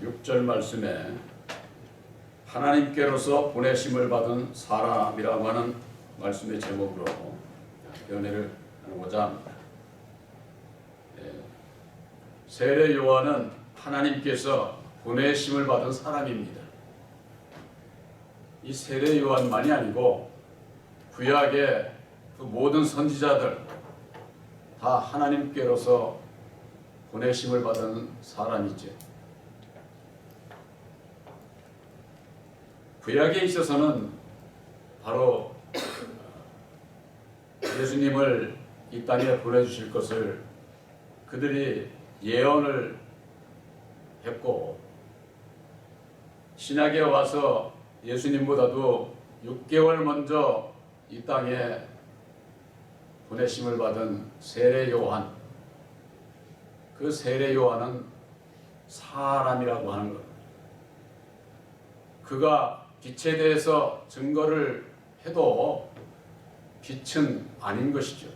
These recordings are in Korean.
6절 말씀에 하나님께로서 보내심을 받은 사람이라고 하는 말씀의 제목으로 연애를 나누고자 합니다. 세례 요한은 하나님께서 보내심을 받은 사람입니다. 이 세례 요한만이 아니고 구약의 그 모든 선지자들 다 하나님께로서 보내심을 받은 사람이죠. 구약에 있어서는 바로 예수님을 이 땅에 보내주실 것을 그들이 예언을 했고, 신약에 와서 예수님보다도 6개월 먼저 이 땅에 보내심을 받은 세례 요한, 그 세례 요한은 사람이라고 하는 것. 그가 빛에 대해서 증거를 해도 빛은 아닌 것이죠.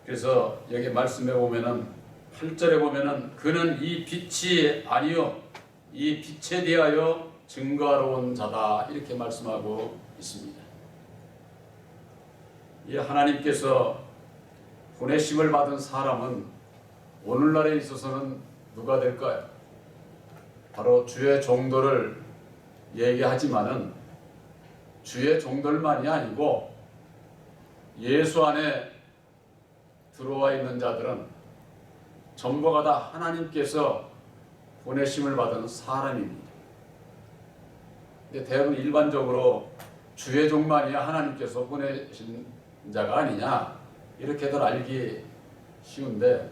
그래서 여기 말씀에 보면은 8절에 보면은 그는 이 빛이 아니요 이 빛에 대하여 증거하러 온 자다, 이렇게 말씀하고 있습니다. 이 하나님께서 보내심을 받은 사람은 오늘날에 있어서는 누가 될까요? 바로 주의 종들을 얘기하지만은 주의 종들만이 아니고 예수 안에 들어와 있는 자들은 전부가 다 하나님께서 보내심을 받은 사람입니다. 근데 대부분 일반적으로 주의 종만이 하나님께서 보내신 자가 아니냐, 이렇게들 알기 쉬운데,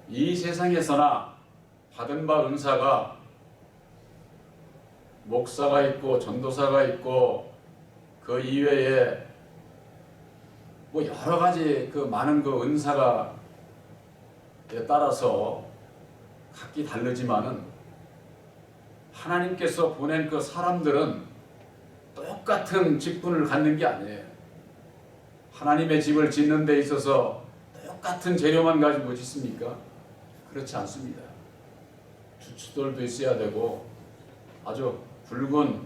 이 세상에서나 받은 바 은사가 목사가 있고 전도사가 있고 그 이외에 뭐 여러 가지 그 많은 그 은사가 따라서 각기 다르지만은 하나님께서 보낸 그 사람들은 똑같은 직분을 갖는 게 아니에요. 하나님의 집을 짓는 데 있어서 똑같은 재료만 가지고 짓습니까? 그렇지 않습니다. 주춧돌도 있어야 되고 아주 굵은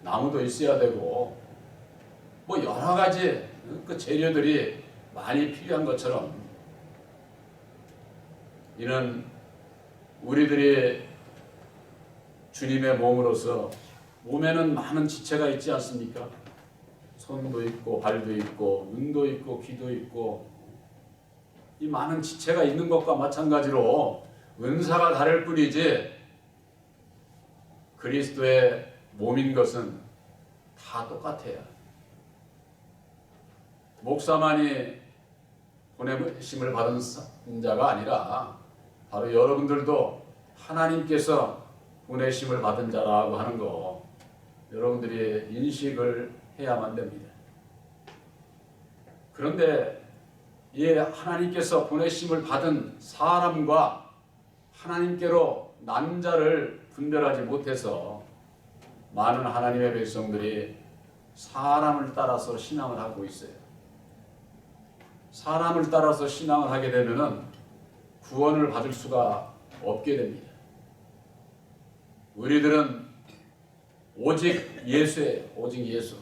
나무도 있어야 되고 뭐 여러 가지 그 재료들이 많이 필요한 것처럼, 이는 우리들이 주님의 몸으로서 몸에는 많은 지체가 있지 않습니까? 손도 있고 발도 있고 눈도 있고 귀도 있고, 이 많은 지체가 있는 것과 마찬가지로 은사가 다를 뿐이지 그리스도의 몸인 것은 다 똑같아요. 목사만이 보내심을 받은 자가 아니라 바로 여러분들도 하나님께서 보내심을 받은 자라고 하는 거, 여러분들이 인식을 해야만 됩니다. 그런데 이 하나님께서 보내심을 받은 사람과 하나님께로 난 자를 분별하지 못해서 많은 하나님의 백성들이 사람을 따라서 신앙을 하고 있어요. 사람을 따라서 신앙을 하게 되면은 구원을 받을 수가 없게 됩니다. 우리들은 오직 예수예요. 오직 예수.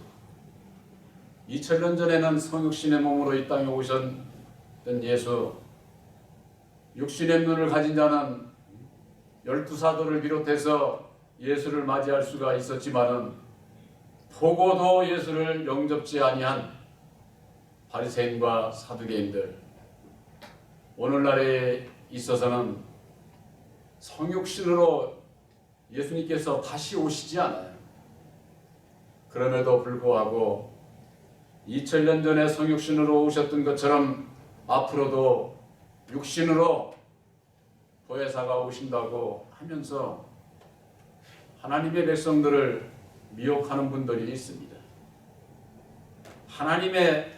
2000년 전에는 성육신의 몸으로 이 땅에 오셨던 예수, 육신의 눈을 가진 자는 12사도를 비롯해서 예수를 맞이할 수가 있었지만은 보고도 예수를 영접지 아니한 바리새인과 사두개인들, 오늘날에 있어서는 성육신으로 예수님께서 다시 오시지 않아요. 그럼에도 불구하고 2000년 전에 성육신으로 오셨던 것처럼 앞으로도 육신으로 보혜사가 오신다고 하면서 하나님의 백성들을 미혹하는 분들이 있습니다. 하나님의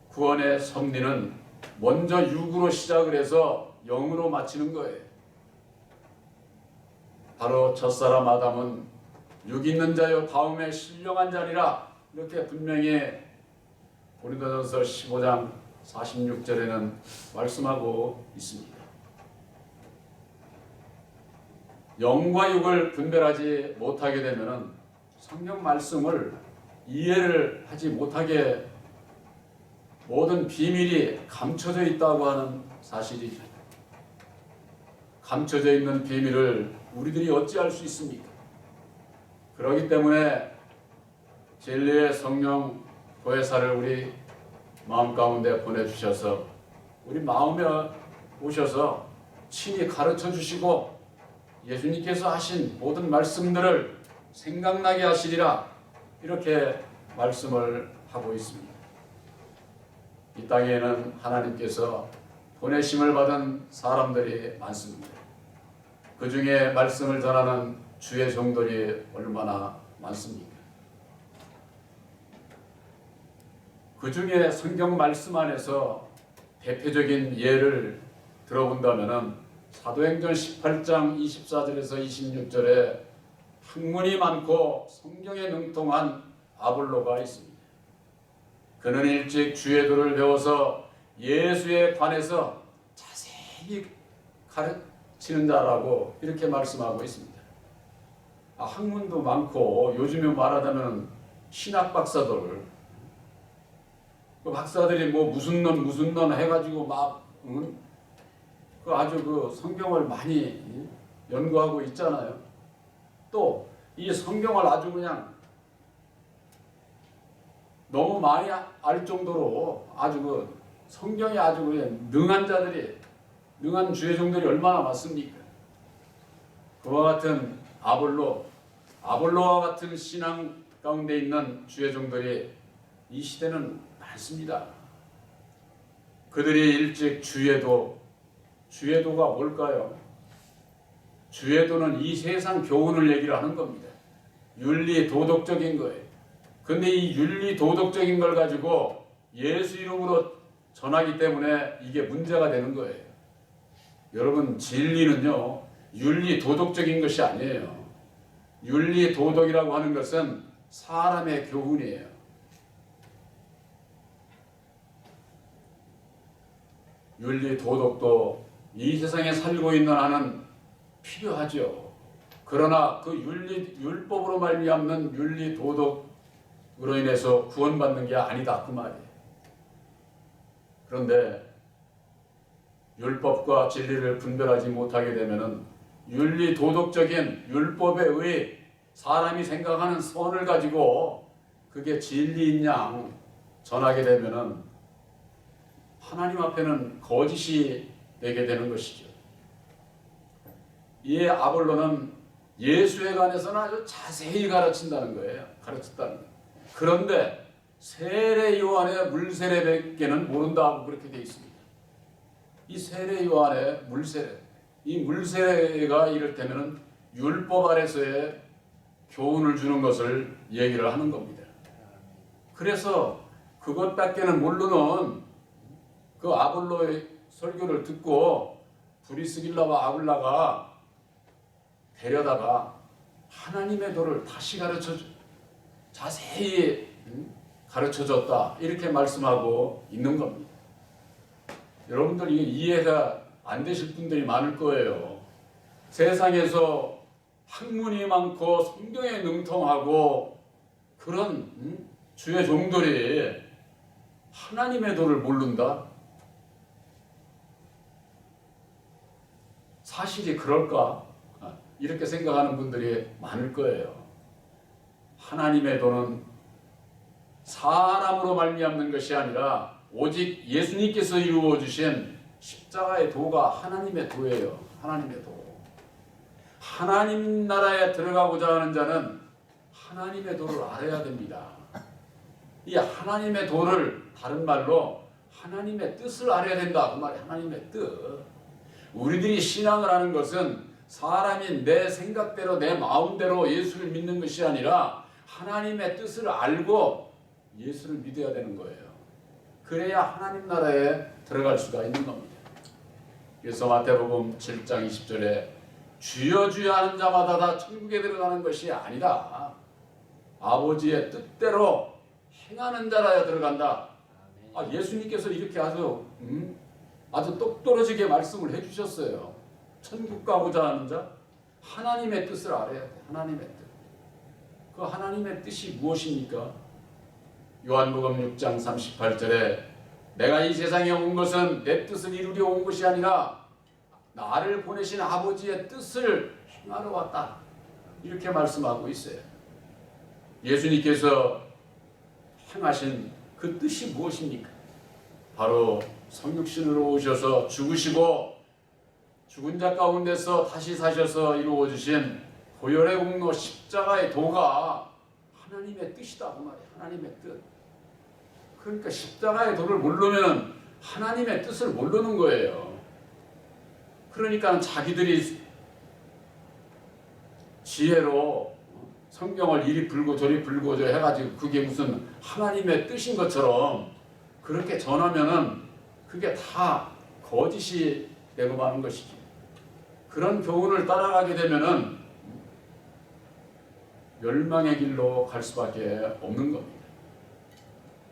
구원의 섭리는 먼저 육으로 시작을 해서 영으로 마치는 거예요. 바로 첫사람 아담은 육 있는 자요 다음에 신령한 자니라, 이렇게 분명히 고린도전서 15장 46절에는 말씀하고 있습니다. 영과 육을 분별하지 못하게 되면 성경 말씀을 이해를 하지 못하게 모든 비밀이 감춰져 있다고 하는 사실이죠. 감춰져 있는 비밀을 우리들이 어찌할 수 있습니까? 그렇기 때문에 진리의 성령 보혜사를 우리 마음 가운데 보내주셔서 우리 마음에 오셔서 친히 가르쳐 주시고 예수님께서 하신 모든 말씀들을 생각나게 하시리라, 이렇게 말씀을 하고 있습니다. 이 땅에는 하나님께서 보내심을 받은 사람들이 많습니다. 그 중에 말씀을 전하는 주의 종들이 얼마나 많습니까? 그 중에 성경 말씀 안에서 대표적인 예를 들어본다면 사도행전 18장 24절에서 26절에 학문이 많고 성경에 능통한 아볼로가 있습니다. 그는 일찍 주의 도를 배워서 예수에 관해서 자세히 가르치는 자라고 이렇게 말씀하고 있습니다. 학문도 많고 요즘에 말하자면 신학 박사들, 그 박사들이 뭐 무슨 론 해가지고 막 그 아주 그 성경을 많이 연구하고 있잖아요. 또 이 성경을 아주 그냥 너무 많이 알 정도로 아주 그 성경에 아주 그냥 능한 자들이, 능한 주의 종들이 얼마나 많습니까? 그와 같은 아볼로와 같은 신앙 가운데 있는 주의 종들이 이 시대는 많습니다. 그들이 일찍 주의도가 뭘까요? 주의도는 이 세상 교훈을 얘기를 하는 겁니다. 윤리 도덕적인 거예요. 근데 이 윤리 도덕적인 걸 가지고 예수 이름으로 전하기 때문에 이게 문제가 되는 거예요. 여러분, 진리는요, 윤리 도덕적인 것이 아니에요. 윤리 도덕이라고 하는 것은 사람의 교훈이에요. 윤리 도덕도 이 세상에 살고 있는 한은 필요하죠. 그러나 그 율법으로 말미암는 윤리 도덕으로 인해서 구원받는 게 아니다, 그 말이에요. 그런데 율법과 진리를 분별하지 못하게 되면은 윤리 도덕적인 율법에 의해 사람이 생각하는 선을 가지고 그게 진리인 양 전하게 되면은 하나님 앞에는 거짓이 되게 되는 것이죠. 이에 아볼로는 예수에 관해서는 아주 자세히 가르친다는 거예요. 가르쳤다는 거예요. 그런데 세례 요한의 물세례밖에는 모른다고 그렇게 되어 있습니다. 이 세례 요한의 물세례, 이 물세례가 이를테면 율법 아래서의 교훈을 주는 것을 얘기를 하는 겁니다. 그래서 그것밖에는 모르는 그 아볼로의 설교를 듣고 브리스길라와 아굴라가 데려다가 하나님의 도를 다시 자세히 가르쳐줬다, 이렇게 말씀하고 있는 겁니다. 여러분들 이게 이해가 안 되실 분들이 많을 거예요. 세상에서 학문이 많고 성경에 능통하고 그런 주의 종들이 하나님의 도를 모른다? 사실이 그럴까? 이렇게 생각하는 분들이 많을 거예요. 하나님의 도는 사람으로 말미암는 것이 아니라 오직 예수님께서 이루어 주신 십자가의 도가 하나님의 도예요. 하나님의 도. 하나님 나라에 들어가고자 하는 자는 하나님의 도를 알아야 됩니다. 이 하나님의 도를 다른 말로 하나님의 뜻을 알아야 된다, 그 말이 하나님의 뜻. 우리들이 신앙을 하는 것은 사람이 내 생각대로 내 마음대로 예수를 믿는 것이 아니라 하나님의 뜻을 알고 예수를 믿어야 되는 거예요. 그래야 하나님 나라에 들어갈 수가 있는 겁니다. 그래서 마태복음 7장 20절에 주여 주여 하는 자마다 다 천국에 들어가는 것이 아니다, 아버지의 뜻대로 행하는 자라야 들어간다, 예수님께서 이렇게 아주 똑떨어지게 말씀을 해주셨어요. 천국 가고자 하는 자 하나님의 뜻을 알아야 돼. 하나님의 뜻. 그 하나님의 뜻이 무엇입니까? 요한복음 6장 38절에 내가 이 세상에 온 것은 내 뜻을 이루려 온 것이 아니라 나를 보내신 아버지의 뜻을 행하러 왔다. 이렇게 말씀하고 있어요. 예수님께서 행하신 그 뜻이 무엇입니까? 바로 성육신으로 오셔서 죽으시고 죽은 자 가운데서 다시 사셔서 이루어주신 보혈의 공로 십자가의 도가 하나님의 뜻이다 그 말이에요. 하나님의 뜻. 그러니까 십자가의 도를 모르면 하나님의 뜻을 모르는 거예요. 그러니까 자기들이 지혜로 성경을 이리 불고 저리 불고 저 해가지고 그게 무슨 하나님의 뜻인 것처럼 그렇게 전하면은 그게 다 거짓이 되고 마는 것이지. 그런 교훈을 따라가게 되면은 멸망의 길로 갈 수밖에 없는 겁니다.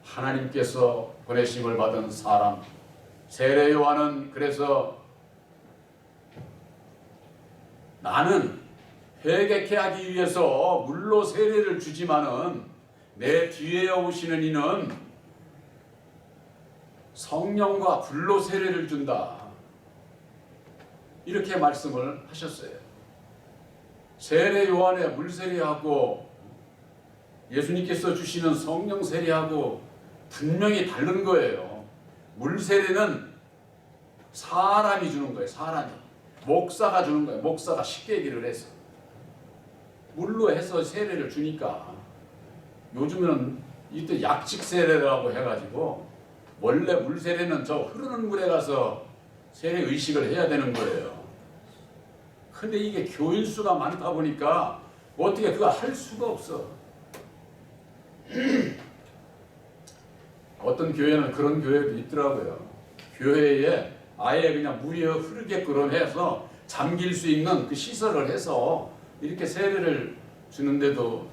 하나님께서 보내심을 받은 사람 세례 요한은 그래서 나는 회개케 하기 위해서 물로 세례를 주지만은 내 뒤에 오시는 이는 성령과 불로 세례를 준다. 이렇게 말씀을 하셨어요. 세례 요한의 물 세례하고 예수님께서 주시는 성령 세례하고 분명히 다른 거예요. 물 세례는 사람이 주는 거예요. 사람이. 목사가 주는 거예요. 목사가 쉽게 얘기를 해서. 물로 해서 세례를 주니까 요즘은 이때 약식 세례라고 해가지고 원래 물 세례는 저 흐르는 물에 가서 세례 의식을 해야 되는 거예요. 근데 이게 교인 수가 많다 보니까 어떻게 그거 할 수가 없어. 어떤 교회는 그런 교회도 있더라고요. 교회에 아예 그냥 물이 흐르게끔 해서 잠길 수 있는 그 시설을 해서 이렇게 세례를 주는 데도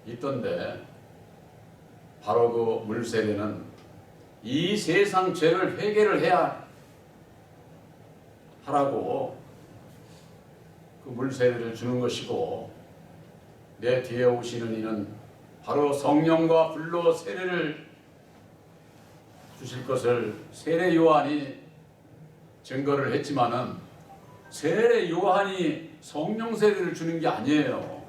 있던데 바로 그 물세례는 이 세상 죄를 회개를 해야 하라고 그 물세례를 주는 것이고 내 뒤에 오시는 이는 바로 성령과 불로 세례를 주실 것을 세례 요한이 증거를 했지만은 세례 요한이 성령 세례를 주는 게 아니에요.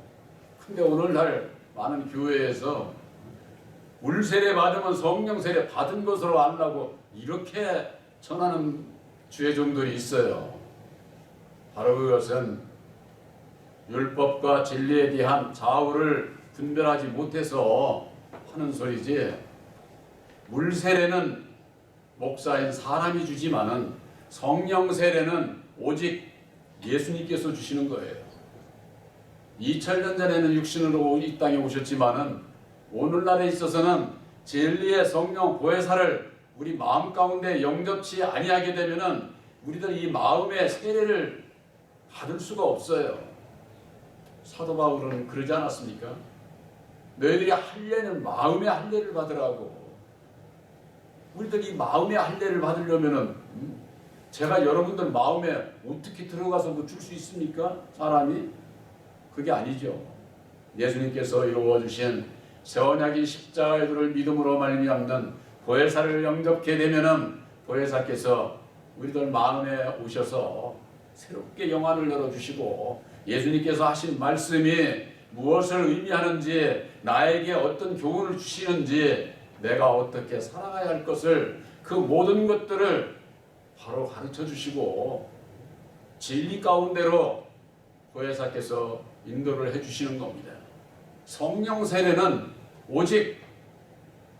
근데 오늘날 많은 교회에서 물 세례 받으면 성령 세례 받은 것으로 알라고 이렇게 전하는 주의종들이 있어요. 바로 그것은 율법과 진리에 대한 좌우를 분별하지 못해서 하는 소리지. 물 세례는 목사인 사람이 주지만은 성령 세례는 오직 예수님께서 주시는 거예요. 2000년 전에는 육신으로 이 땅에 오셨지만은 오늘날에 있어서는 진리의 성령 보혜사를 우리 마음 가운데 영접치 아니하게 되면은 우리들 이 마음의 세례를 받을 수가 없어요. 사도 바울은 그러지 않았습니까? 너희들이 할례는 마음의 할례를 받으라고. 우리들 이 마음의 할례를 받으려면은 제가 여러분들 마음에 어떻게 들어가서 뭐 줄 수 있습니까? 사람이? 그게 아니죠. 예수님께서 이루어주신 새 언약인 십자가의 도를 믿음으로 말미암는 보혜사를 영접게 되면은 보혜사께서 우리들 마음에 오셔서 새롭게 영안을 열어주시고 예수님께서 하신 말씀이 무엇을 의미하는지 나에게 어떤 교훈을 주시는지 내가 어떻게 살아가야 할 것을 그 모든 것들을 바로 가르쳐 주시고 진리 가운데로 보혜사께서 인도를 해주시는 겁니다. 성령 세례는 오직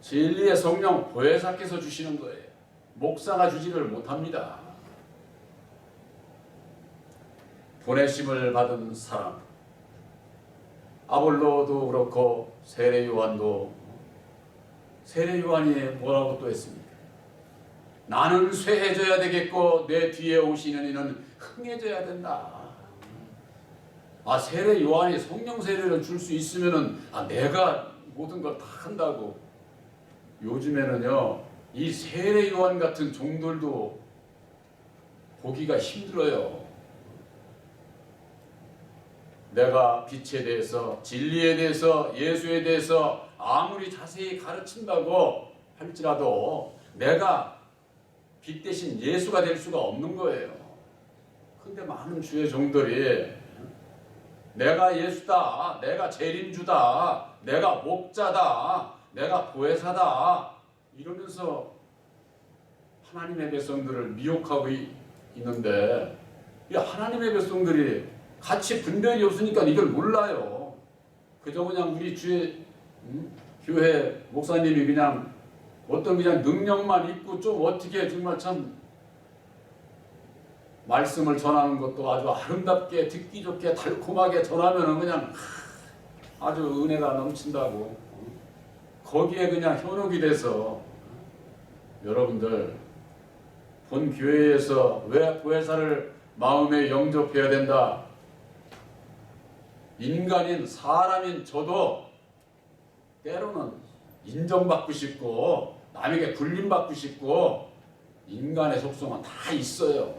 진리의 성령 보혜사께서 주시는 거예요. 목사가 주지를 못합니다. 보내심을 받은 사람 아볼로도 그렇고 세례 요한도 세례 요한이 뭐라고 또 했습니까? 나는 쇠해져야 되겠고 내 뒤에 오시는 이는 흥해져야 된다. 세례 요한이 성령 세례를 줄 수 있으면은 내가 모든 걸 다 한다고. 요즘에는요 이 세례 요한 같은 종들도 보기가 힘들어요. 내가 빛에 대해서, 진리에 대해서, 예수에 대해서 아무리 자세히 가르친다고 할지라도 내가 빛 대신 예수가 될 수가 없는 거예요. 근데 많은 주의 종들이 내가 예수다, 내가 재림주다, 내가 목자다, 내가 보혜사다 이러면서 하나님의 백성들을 미혹하고 있는데, 이 하나님의 백성들이 같이 분별이 없으니까 이걸 몰라요. 그저 그냥 우리 주의 교회 목사님이 그냥 어떤 그냥 능력만 있고 좀 어떻게 정말 참 말씀을 전하는 것도 아주 아름답게 듣기 좋게 달콤하게 전하면은 그냥 아주 은혜가 넘친다고 거기에 그냥 현혹이 돼서 여러분들 본 교회에서 왜 보혜사를 마음에 영접해야 된다? 인간인 사람인 저도 때로는 인정받고 싶고 남에게 불림받고 싶고 인간의 속성은 다 있어요.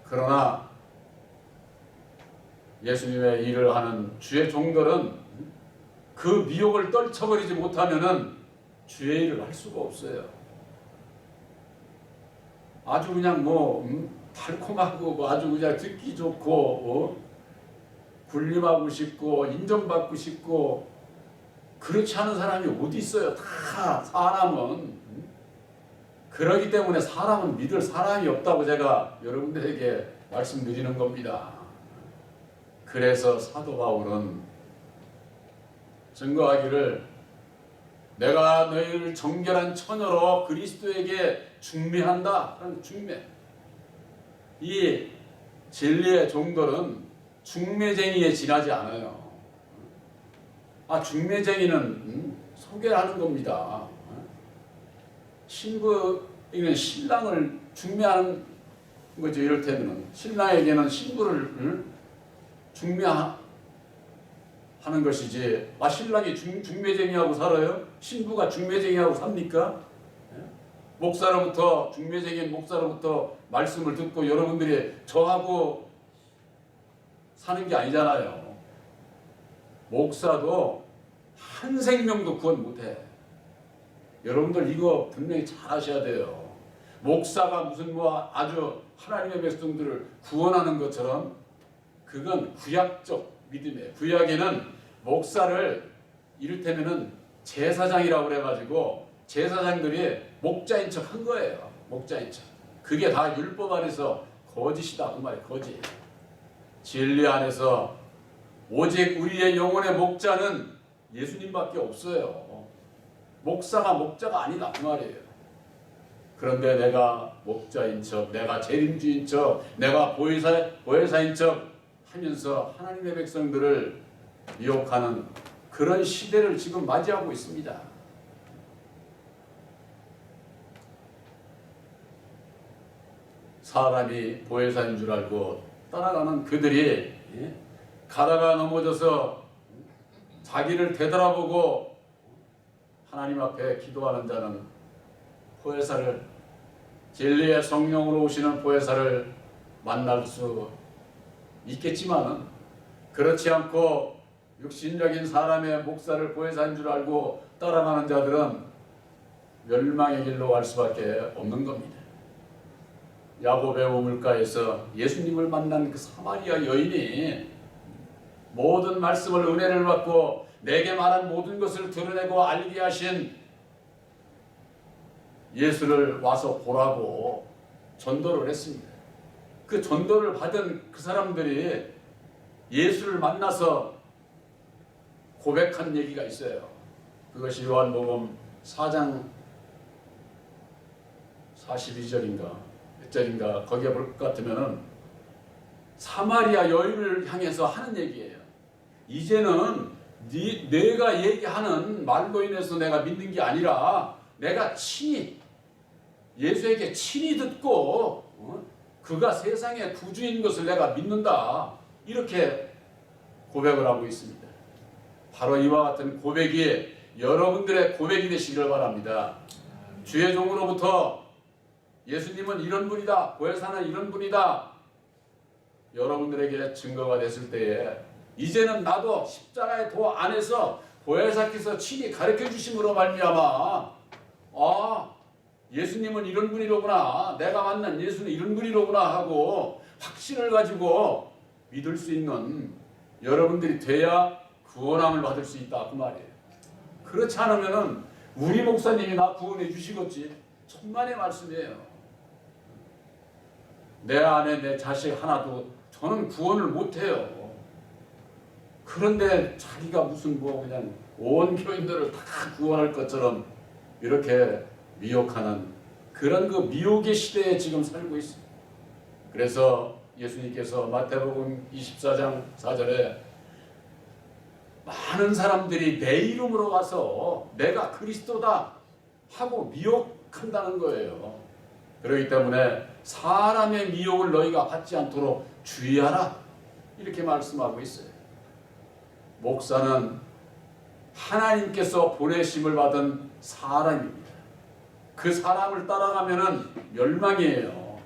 그러나 예수님의 일을 하는 주의 종들은 그 미혹을 떨쳐버리지 못하면은 주의 일을 할 수가 없어요. 아주 그냥 달콤하고 아주 그냥 듣기 좋고 군림하고 싶고 인정받고 싶고 그렇지 않은 사람이 어디 있어요. 다 사람은 그러기 때문에 사람은 믿을 사람이 없다고 제가 여러분들에게 말씀드리는 겁니다. 그래서 사도 바울은 증거하기를 내가 너희를 정결한 처녀로 그리스도에게 중매한다. 중매. 이 진리의 종들은 중매쟁이에 지나지 않아요. 중매쟁이는 소개하는 겁니다. 신부에게는 신랑을 중매하는 거죠. 이를테면 신랑에게는 신부를 중매하는 것이지 신랑이 중매쟁이하고 살아요? 신부가 중매쟁이하고 삽니까? 목사로부터 중매쟁이인 목사로부터 말씀을 듣고 여러분들이 저하고 사는 게 아니잖아요. 목사도 한 생명도 구원 못해. 여러분들 이거 분명히 잘 아셔야 돼요. 목사가 무슨 아주 하나님의 백성들을 구원하는 것처럼 그건 구약적 믿음이에요. 구약에는 목사를 이를테면은 제사장이라고 그래가지고 제사장들이 목자인 척 한 거예요. 목자인 척. 그게 다 율법 안에서 거짓이다. 그 말이에요. 거짓. 진리 안에서 오직 우리의 영혼의 목자는 예수님밖에 없어요. 목자가 아니다. 그 말이에요. 그런데 내가 목자인 척, 내가 재림주인 척, 내가 보혜사인 척 하면서 하나님의 백성들을 미혹하는 그런 시대를 지금 맞이하고 있습니다. 사람이 보혜사인 줄 알고 따라가는 그들이 가다가 넘어져서 자기를 되돌아보고 하나님 앞에 기도하는 자는 보혜사를, 진리의 성령으로 오시는 보혜사를 만날 수 있겠지만은 그렇지 않고 육신적인 사람의 목사를 보혜사인 줄 알고 따라가는 자들은 멸망의 길로 갈 수밖에 없는 겁니다. 야곱의 우물가에서 예수님을 만난 그 사마리아 여인이 모든 말씀을 은혜를 받고 내게 말한 모든 것을 드러내고 알게 하신 예수를 와서 보라고 전도를 했습니다. 그 전도를 받은 그 사람들이 예수를 만나서 고백한 얘기가 있어요. 그것이 요한복음 4장 42절인가 몇 절인가 거기에 볼 것 같으면은 사마리아 여인을 향해서 하는 얘기예요. 이제는 내가 얘기하는 말로 인해서 내가 믿는 게 아니라 내가 친히 예수에게 친히 듣고 그가 세상의 구주인 것을 내가 믿는다. 이렇게 고백을 하고 있습니다. 바로 이와 같은 고백이 여러분들의 고백이 되시기를 바랍니다. 주의 종으로부터 예수님은 이런 분이다, 보혜사는 이런 분이다, 여러분들에게 증거가 됐을 때에 이제는 나도 십자가의 도 안에서 보혜사께서 친히 가르쳐 주심으로 말미암아 예수님은 이런 분이로구나, 내가 만난 예수는 이런 분이로구나 하고 확신을 가지고 믿을 수 있는 여러분들이 돼야 구원함을 받을 수 있다 그 말이에요. 그렇지 않으면은 우리 목사님이 나 구원해 주시겠지. 천만의 말씀이에요. 내 안에 내 자식 하나도 저는 구원을 못해요. 그런데 자기가 무슨 뭐 그냥 온 교인들을 다 구원할 것처럼 이렇게 미혹하는 그런 그 미혹의 시대에 지금 살고 있습니다. 그래서 예수님께서 마태복음 24장 4절에 많은 사람들이 내 이름으로 와서 내가 그리스도다 하고 미혹한다는 거예요. 그렇기 때문에 사람의 미혹을 너희가 받지 않도록 주의하라 이렇게 말씀하고 있어요. 목사는 하나님께서 보내심을 받은 사람입니다. 그 사람을 따라가면은 멸망이에요.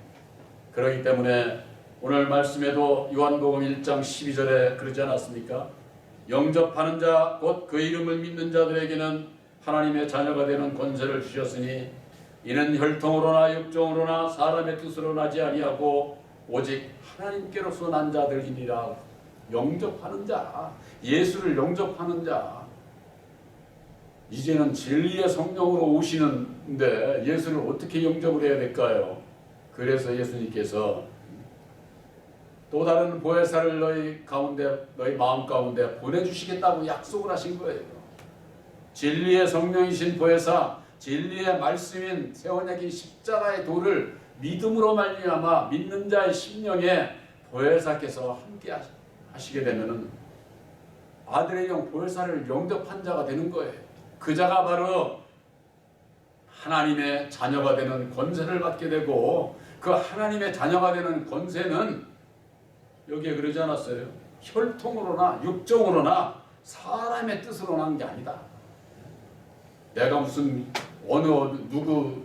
그렇기 때문에 오늘 말씀에도 요한복음 1장 12절에 그러지 않았습니까? 영접하는 자 곧 그 이름을 믿는 자들에게는 하나님의 자녀가 되는 권세를 주셨으니 이는 혈통으로나 육종으로나 사람의 뜻으로 나지 아니하고 오직 하나님께로서 난 자들이니라. 영접하는 자, 예수를 영접하는 자. 이제는 진리의 성령으로 오시는데 예수를 어떻게 영접을 해야 될까요? 그래서 예수님께서 또 다른 보혜사를 너희 마음 가운데 보내주시겠다고 약속을 하신 거예요. 진리의 성령이신 보혜사, 진리의 말씀인 새 언약인 십자가의 도를 믿음으로 말미암아 믿는 자의 심령에 보혜사께서 함께 하시게 되면은 아들의 영 보혜사를 영접한 자가 되는 거예요. 그 자가 바로 하나님의 자녀가 되는 권세를 받게 되고, 그 하나님의 자녀가 되는 권세는 여기에 그러지 않았어요? 혈통으로나 육종으로나 사람의 뜻으로 난 게 아니다. 내가 무슨 어느 누구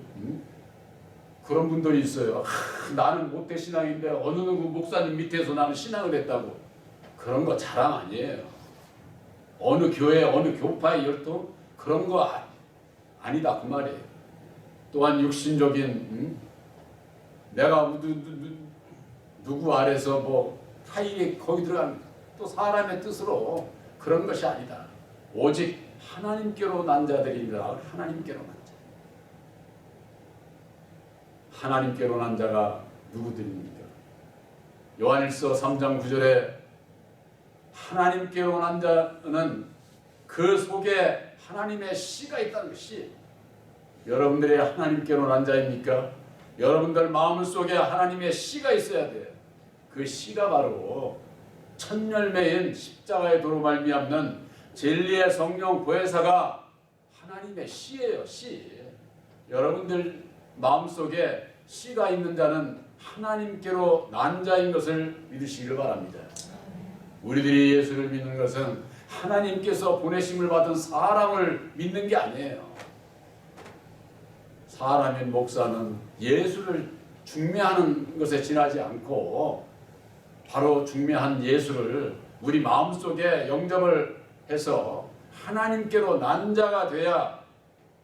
그런 분들이 있어요. 나는 모태 신앙인데 어느 누구 목사님 밑에서 나는 신앙을 했다고. 그런 거 자랑 아니에요. 어느 교회 어느 교파의 혈통 그런 거 아니다 그 말이에요. 또한 육신적인 내가 누구 아래서 뭐 타인이 거기 들어간 또 사람의 뜻으로 그런 것이 아니다. 오직 하나님께로 난 자들이라. 하나님께로 난 자. 하나님께로 난 자가 누구들입니까? 요한일서 3장 9절에 하나님께로 난 자는 그 속에 하나님의 씨가 있다는 것이, 여러분들이 하나님께로 난 자입니까? 여러분들 마음 속에 하나님의 씨가 있어야 돼요. 그 씨가 바로 첫 열매인 십자가의 도로 말미암는 진리의 성령 보혜사가 하나님의 씨예요. 씨. 여러분들 마음속에 씨가 있는 자는 하나님께로 난 자인 것을 믿으시기를 바랍니다. 우리들이 예수를 믿는 것은 하나님께서 보내심을 받은 사람을 믿는 게 아니에요. 사람인 목사는 예수를 중매하는 것에 지나지 않고 바로 중매한 예수를 우리 마음속에 영접을 해서 하나님께로 난 자가 돼야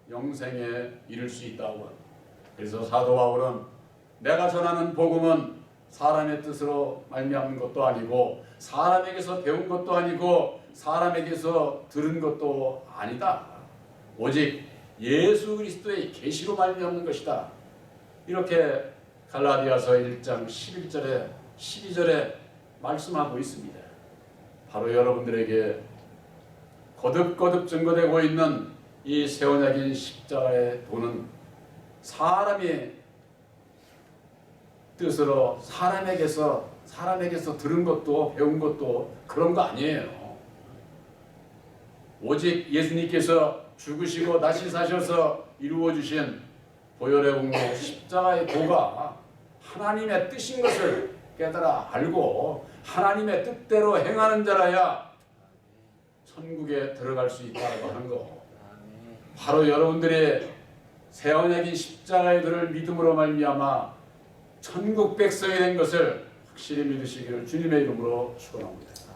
영생에 이를 수 있다고 합니다. 그래서 사도 바울은 내가 전하는 복음은 사람의 뜻으로 말미암는 것도 아니고 사람에게서 배운 것도 아니고 사람에게서 들은 것도 아니다. 오직 예수 그리스도의 계시로 말미암는 것이다. 이렇게 갈라디아서 1장 11절에 12절에 말씀하고 있습니다. 바로 여러분들에게 거듭거듭 증거되고 있는 이 새 언약인 십자가의 도는 사람이 뜻으로 사람에게서 들은 것도 배운 것도 그런 거 아니에요. 오직 예수님께서 죽으시고 다시 사셔서 이루어 주신 보혈의 공로 십자가의 도가 하나님의 뜻인 것을 깨달아 알고 하나님의 뜻대로 행하는 자라야 천국에 들어갈 수 있다고 하는 거. 바로 여러분들이 새 언약인 십자가의 도를 믿음으로 말미암아 천국 백성이 된 것을 확실히 믿으시기를 주님의 이름으로 축원합니다.